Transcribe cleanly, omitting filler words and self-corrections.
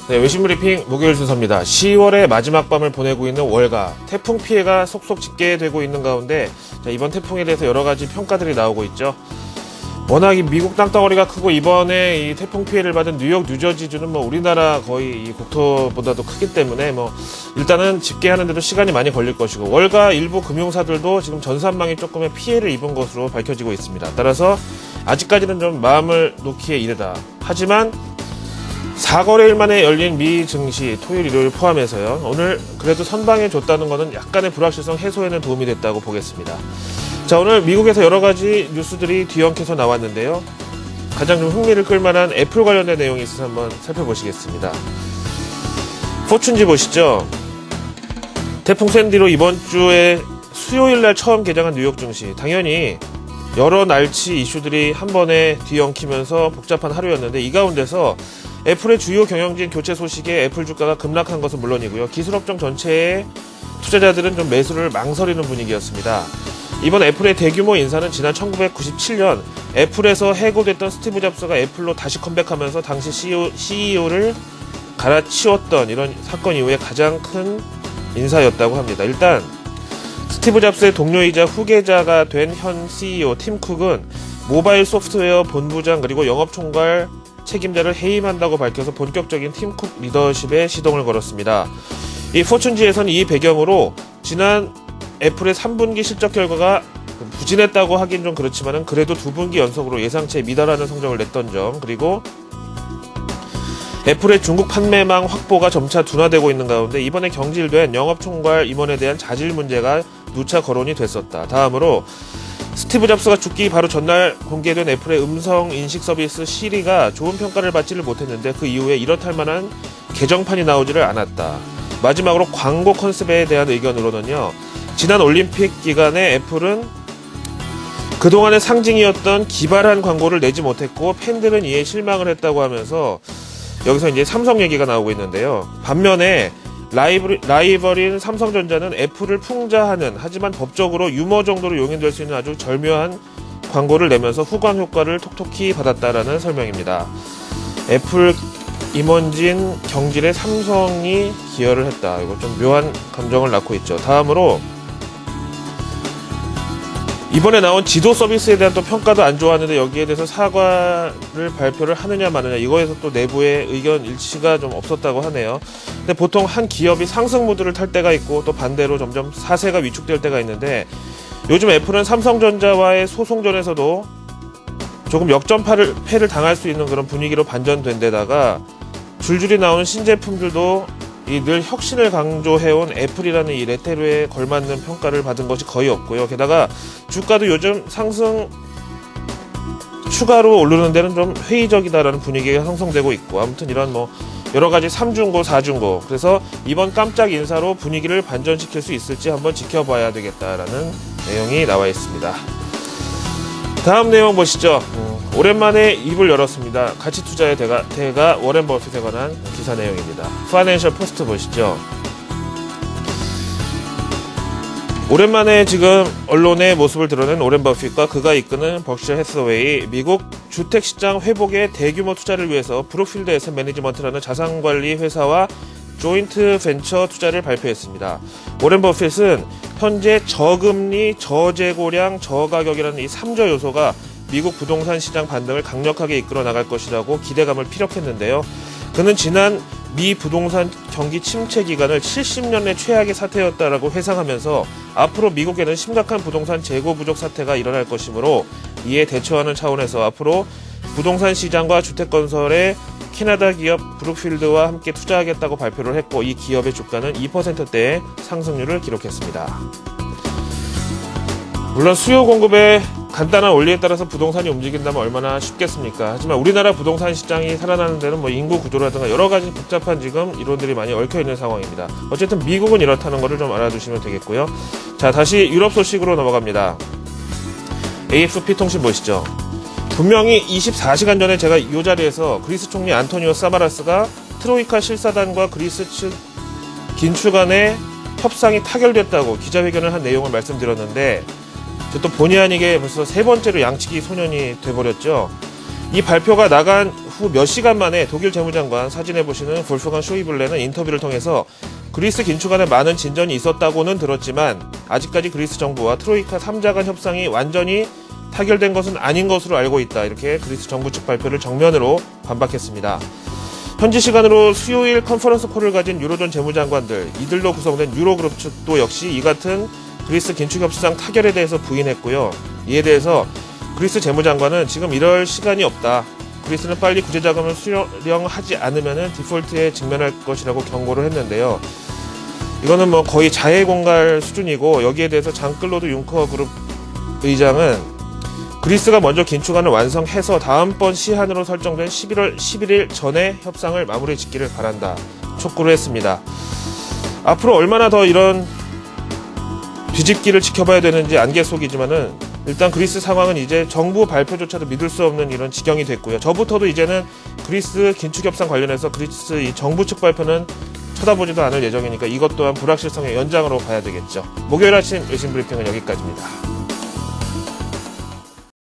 네, 외신 브리핑 목요일 순서입니다. 10월의 마지막 밤을 보내고 있는 월가. 태풍 피해가 속속 집계되고 있는 가운데 이번 태풍에 대해서 여러 가지 평가들이 나오고 있죠. 워낙 이 미국 땅덩어리가 크고 이번에 이 태풍 피해를 받은 뉴욕, 뉴저지주는 우리나라 거의 이 국토보다도 크기 때문에 일단은 집계하는데도 시간이 많이 걸릴 것이고, 월가 일부 금융사들도 지금 전산망이 조금의 피해를 입은 것으로 밝혀지고 있습니다. 따라서 아직까지는 좀 마음을 놓기에 이르다. 하지만 4거래일 만에 열린 미 증시 토요일, 일요일 포함해서요. 오늘 그래도 선방해 줬다는 것은 약간의 불확실성 해소에는 도움이 됐다고 보겠습니다. 자, 오늘 미국에서 여러 가지 뉴스들이 뒤엉켜서 나왔는데요. 가장 좀 흥미를 끌만한 애플 관련된 내용이 있어서 한번 살펴보시겠습니다. 포춘지 보시죠. 태풍 샌디로 이번 주에 수요일 날 처음 개장한 뉴욕 증시. 당연히 여러 날치 이슈들이 한 번에 뒤엉키면서 복잡한 하루였는데, 이 가운데서 애플의 주요 경영진 교체 소식에 애플 주가가 급락한 것은 물론이고요. 기술업종 전체의 투자자들은 좀 매수를 망설이는 분위기였습니다. 이번 애플의 대규모 인사는 지난 1997년 애플에서 해고됐던 스티브 잡스가 애플로 다시 컴백하면서 당시 CEO를 갈아치웠던 이런 사건 이후에 가장 큰 인사였다고 합니다. 일단 스티브 잡스의 동료이자 후계자가 된 현 CEO 팀 쿡은 모바일 소프트웨어 본부장 그리고 영업총괄 책임자를 해임한다고 밝혀서 본격적인 팀 쿡 리더십에 시동을 걸었습니다. 이 포춘지에서는 이 배경으로 지난 애플의 3분기 실적 결과가 부진했다고 하긴 좀 그렇지만은 그래도 2분기 연속으로 예상치에 미달하는 성적을 냈던 점, 그리고 애플의 중국 판매망 확보가 점차 둔화되고 있는 가운데 이번에 경질된 영업총괄 임원에 대한 자질 문제가 누차 거론이 됐었다. 다음으로 스티브 잡스가 죽기 바로 전날 공개된 애플의 음성 인식 서비스 시리가 좋은 평가를 받지를 못했는데 그 이후에 이렇다 할 만한 개정판이 나오지를 않았다. 마지막으로 광고 컨셉에 대한 의견으로는요. 지난 올림픽 기간에 애플은 그동안의 상징이었던 기발한 광고를 내지 못했고 팬들은 이에 실망을 했다고 하면서 여기서 이제 삼성 얘기가 나오고 있는데요. 반면에 라이벌인 삼성전자는 애플을 풍자하는, 하지만 법적으로 유머 정도로 용인될 수 있는 아주 절묘한 광고를 내면서 후광 효과를 톡톡히 받았다라는 설명입니다. 애플 임원진 경질에 삼성이 기여를 했다. 이거 좀 묘한 감정을 낳고 있죠. 다음으로 이번에 나온 지도 서비스에 대한 또 평가도 안 좋았는데 여기에 대해서 사과를 발표를 하느냐 마느냐, 이거에서 또 내부의 의견 일치가 좀 없었다고 하네요. 근데 보통 한 기업이 상승 모드를 탈 때가 있고 또 반대로 점점 사세가 위축될 때가 있는데, 요즘 애플은 삼성전자와의 소송전에서도 조금 역전패를 당할 수 있는 그런 분위기로 반전된 데다가 줄줄이 나오는 신제품들도 이 늘 혁신을 강조해온 애플이라는 이 레테르에 걸맞는 평가를 받은 것이 거의 없고요. 게다가 주가도 요즘 상승 추가로 오르는 데는 좀 회의적이다라는 분위기가 형성되고 있고, 아무튼 이런 여러 가지 3중고, 4중고. 그래서 이번 깜짝 인사로 분위기를 반전시킬 수 있을지 한번 지켜봐야 되겠다라는 내용이 나와 있습니다. 다음 내용 보시죠. 오랜만에 입을 열었습니다. 가치 투자의 대가 워렌 버핏에 관한 기사 내용입니다. 파이낸셜 포스트 보시죠. 오랜만에 지금 언론의 모습을 드러낸 오렌 버핏과 그가 이끄는 버크셔 해서웨이, 미국 주택시장 회복에 대규모 투자를 위해서 브룩필드 에셋 매니지먼트라는 자산관리 회사와 조인트 벤처 투자를 발표했습니다. 오렌 버핏은 현재 저금리, 저재고량, 저가격이라는 이 3저 요소가 미국 부동산 시장 반등을 강력하게 이끌어 나갈 것이라고 기대감을 피력했는데요. 그는 지난 미 부동산 경기 침체 기간을 70년의 최악의 사태였다라고 회상하면서 앞으로 미국에는 심각한 부동산 재고 부족 사태가 일어날 것이므로 이에 대처하는 차원에서 앞으로 부동산 시장과 주택건설에 캐나다 기업 브룩필드와 함께 투자하겠다고 발표를 했고, 이 기업의 주가는 2%대의 상승률을 기록했습니다. 물론 수요 공급의 간단한 원리에 따라서 부동산이 움직인다면 얼마나 쉽겠습니까? 하지만 우리나라 부동산 시장이 살아나는 데는 인구 구조라든가 여러 가지 복잡한 지금 이론들이 많이 얽혀있는 상황입니다. 어쨌든 미국은 이렇다는 것을 좀 알아두시면 되겠고요. 자, 다시 유럽 소식으로 넘어갑니다. AFP 통신 보시죠. 분명히 24시간 전에 제가 이 자리에서 그리스 총리 안토니오 사마라스가 트로이카 실사단과 그리스 측 긴축 간의 협상이 타결됐다고 기자회견을 한 내용을 말씀드렸는데, 또 본의 아니게 벌써 세 번째로 양치기 소년이 돼버렸죠. 이 발표가 나간 후 몇 시간 만에 독일 재무장관, 사진에 보시는 볼프강 쇼이블레는 인터뷰를 통해서 그리스 긴축 안에 많은 진전이 있었다고는 들었지만 아직까지 그리스 정부와 트로이카 3자 간 협상이 완전히 타결된 것은 아닌 것으로 알고 있다. 이렇게 그리스 정부 측 발표를 정면으로 반박했습니다. 현지 시간으로 수요일 컨퍼런스 콜을 가진 유로존 재무장관들, 이들로 구성된 유로그룹 측도 역시 이 같은 그리스 긴축 협상 타결에 대해서 부인했고요. 이에 대해서 그리스 재무장관은 지금 이럴 시간이 없다. 그리스는 빨리 구제자금을 수령하지 않으면 디폴트에 직면할 것이라고 경고를 했는데요. 이거는 뭐 거의 자해공갈 수준이고, 여기에 대해서 장클로드 융커 그룹 의장은 그리스가 먼저 긴축안을 완성해서 다음번 시한으로 설정된 11월 11일 전에 협상을 마무리 짓기를 바란다. 촉구를 했습니다. 앞으로 얼마나 더 이런 뒤집기를 지켜봐야 되는지 안개 속이지만은 일단 그리스 상황은 이제 정부 발표조차도 믿을 수 없는 이런 지경이 됐고요. 저부터도 이제는 그리스 긴축협상 관련해서 그리스 이 정부 측 발표는 쳐다보지도 않을 예정이니까 이것 또한 불확실성의 연장으로 봐야 되겠죠. 목요일 아침 외신 브리핑은 여기까지입니다.